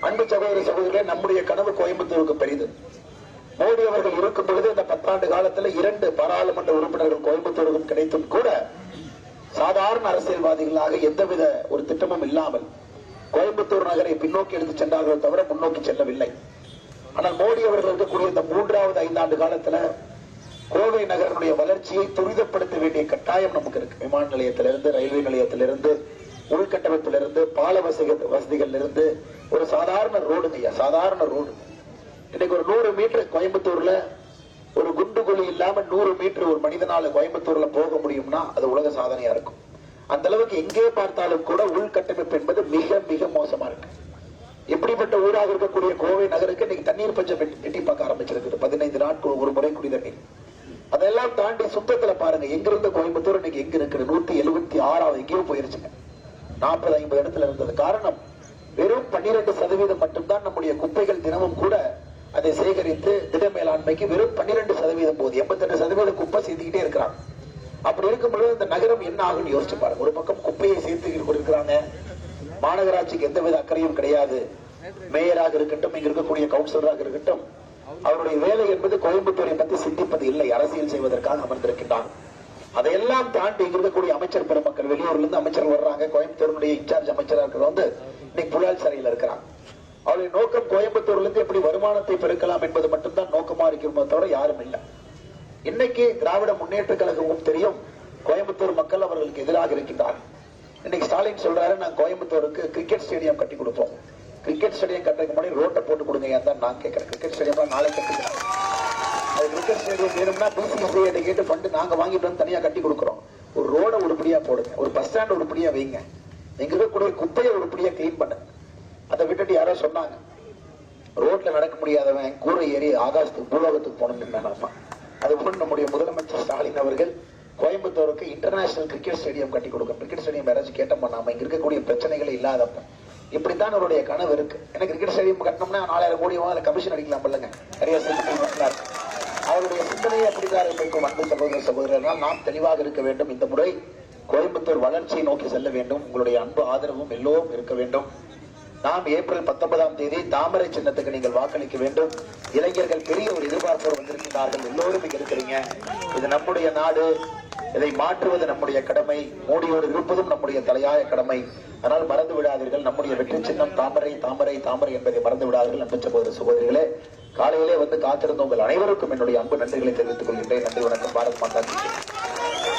அன்பு சகோதர சகோதரிகளே, நம்முடைய கனவு கோயம்புத்தூருக்கு பெரிது. மோடி அவர்கள் இருக்கும் பொழுது இந்த 10 ஆண்டு காலத்தில் 2 பாராளுமன்ற உறுப்பினர்கள் கோயம்புத்தூருக்கும் கிடைத்தும் கூட சாதாரண அரசியல்வாதிகளாக எந்தவித ஒரு திட்டமும் இல்லாமல் கோயம்புத்தூர் நகரை பின்னோக்கி எடுத்து சென்றார்களோ தவிர முன்னோக்கி செல்லவில்லை. ஆனால் மோடி அவர்கள் இருக்கக்கூடிய இந்த 3வது 5 ஆண்டு காலத்துல கோவை நகரனுடைய வளர்ச்சியை துரிதப்படுத்த வேண்டிய கட்டாயம் நமக்கு இருக்கு. விமான நிலையத்திலிருந்து, ரயில்வே நிலையத்திலிருந்து, உள்கட்டமைப்பிலிருந்து, பால வசதிகள் இருந்து ஒரு சாதாரண ரோடுங்க, சாதாரண ரோடு. இன்னைக்கு ஒரு 100 மீட்டர் கோயம்புத்தூர்ல ஒரு குண்டு குழி இல்லாம 100 மீட்டர் ஒரு மனிதனால கோயம்புத்தூர்ல போக முடியும்னா அது உலக சாதனையா இருக்கும். அந்த அளவுக்கு எங்கே பார்த்தாலும் கூட உள்கட்டமைப்பு என்பது மிக மிக மோசமா இருக்கு. எப்படிப்பட்ட ஊராக இருக்கக்கூடிய கோவை நகருக்கு இன்னைக்கு தண்ணீர் பஞ்சம் எட்டி பார்க்க ஆரம்பிச்சிருக்கு. 15 நாட்கள் ஒரு முறை குடி தண்ணீர். அதெல்லாம் தாண்டி சுத்தத்துல பாருங்க, எங்கிருந்த கோயம்புத்தூர் இன்னைக்கு எங்க இருக்கு? 176 எங்கேயோ போயிருச்சுங்க. 40-50 இடத்துல இருந்தது. காரணம் வெறும் 12% மட்டும்தான் நம்முடைய குப்பைகள் தினமும் கூட அதை சேகரித்து திட மேலாண்மைக்கு வெறும் 12% போகுது. 88% குப்பை சேர்த்துக்கிட்டே இருக்கிறாங்க. அப்படி இருக்கும்பொழுது இந்த நகரம் என்ன ஆகுன்னு யோசிச்சு பாருங்க. ஒரு பக்கம் குப்பையை சேர்த்து கொடுக்கிறாங்க, மாநகராட்சிக்கு எந்தவித அக்கறையும் கிடையாது. மேயராக இருக்கட்டும், இங்க இருக்கக்கூடிய கவுன்சிலராக இருக்கட்டும், அவருடைய வேலை என்பது கோயம்புத்தூரை பற்றி சிந்திப்பது இல்லை, அரசியல் செய்வதற்காக அமர்ந்திருக்கின்றார். அதையெல்லாம் தாண்டி இங்க இருக்கக்கூடிய அமைச்சர் பெருமக்கள், வெளியூர்ல இருந்து அமைச்சர் வர்றாங்க. கோயம்புத்தூருடைய இன்சார்ஜ் அமைச்சராக இருக்கிறவங்க இன்னைக்கு புலால் சிறையில் இருக்கிறாங்க. அவருடைய நோக்கம் கோயம்புத்தூர்ல இருந்து எப்படி வருமானத்தை பெருக்கலாம் என்பது மட்டும்தான் நோக்கமா இருக்கிறோமோ தவிர யாரும் இல்லை. இன்னைக்கு திராவிட முன்னேற்ற கழகமும் தெரியும், கோயம்புத்தூர் மக்கள் அவர்களுக்கு எதிராக இருக்கின்றார்கள். இன்னைக்கு ஸ்டாலின் சொல்றாரு, நான் கோயம்புத்தூருக்கு கிரிக்கெட் ஸ்டேடியம் கட்டி கொடுப்போம். கிரிக்கெட் ஸ்டேடியம் கட்டுறதுக்கு முன்னாடி ரோட்டை போட்டு கொடுங்க தான் நான் கேட்கிறேன். கிரிக்கெட் ஸ்டேடியம் நாளை கட்டுக்கிறேன். அது கிரிக்கெட் ஸ்டேடியம் வேணும்னா பிசிசிஐ கேட்டு ஃபண்டு நாங்க வாங்கிட்டு வந்து தனியா கட்டி கொடுக்குறோம். ஒரு ரோட உருப்படியா போடுங்க, ஒரு பஸ் ஸ்டாண்ட் உருப்படியா வைங்க, எங்க இருக்கக்கூடிய குப்பையை உருப்படியா கிளீன் பண்ணுங்க. அதை விட்டுட்டு யாரோ சொன்னாங்க, ரோட்ல நடக்க முடியாதவன் கூரை ஏறி ஆகாசத்துக்கு பூலோகத்துக்கு போகணும்னு. அதுபோல் நம்முடைய முதலமைச்சர் ஸ்டாலின் அவர்கள் கோயம்புத்தூருக்கு இன்டர்நேஷனல் கிரிக்கெட் ஸ்டேடியம் கட்டி கொடுக்கும். கிரிக்கெட் ஸ்டேடியம் யாராச்சும் கேட்ட பண்ணாம இங்க இருக்கக்கூடிய பிரச்சனைகளை இல்லாதப்ப இப்படித்தான் அவருடைய கனவு இருக்கு. ஏன்னா கிரிக்கெட் ஸ்டேடியம் கட்டணும்னா 4000 கோடி கமிஷன் அடிக்கலாம் இல்லைங்க, நிறைய அவருடைய சிந்தனையை அப்படிதான் இருக்கும். அன்பு சகோதர சகோதரர்கள், நாம் தெளிவாக இருக்க வேண்டும். இந்த முறை கோயம்புத்தூர் வளர்ச்சியை நோக்கி செல்ல வேண்டும். உங்களுடைய அன்பு ஆதரவும் எல்லோரும் இருக்க வேண்டும். நாம் ஏப்ரல் 19ஆம் தேதி தாமரை சின்னத்துக்கு நீங்கள் வாக்களிக்க வேண்டும். இளைஞர்கள் பெரிய ஒரு எதிர்பார்ப்போடு வந்திருக்கிறார்கள். எல்லோரும் இங்க இருக்கிறீங்க. இது நம்முடைய நாடு, இதை மாற்றுவது நம்முடைய கடமை. மோடியோடு இருப்பதும் நம்முடைய தலையாய கடமை. ஆனால் மறந்து விடாதீர்கள், நம்முடைய வெற்றி சின்னம் தாமரை தாமரை தாமரை என்பதை மறந்து விடாதீர்கள். அன்பு சகோதர சகோதரிகளே, காலையிலே வந்து காத்திருந்த உங்கள் அனைவருக்கும் என்னுடைய அன்பு நன்றிகளை தெரிவித்துக் கொள்கின்றேன். நன்றி, வணக்கம். பாரத் மாதா கி ஜெய்.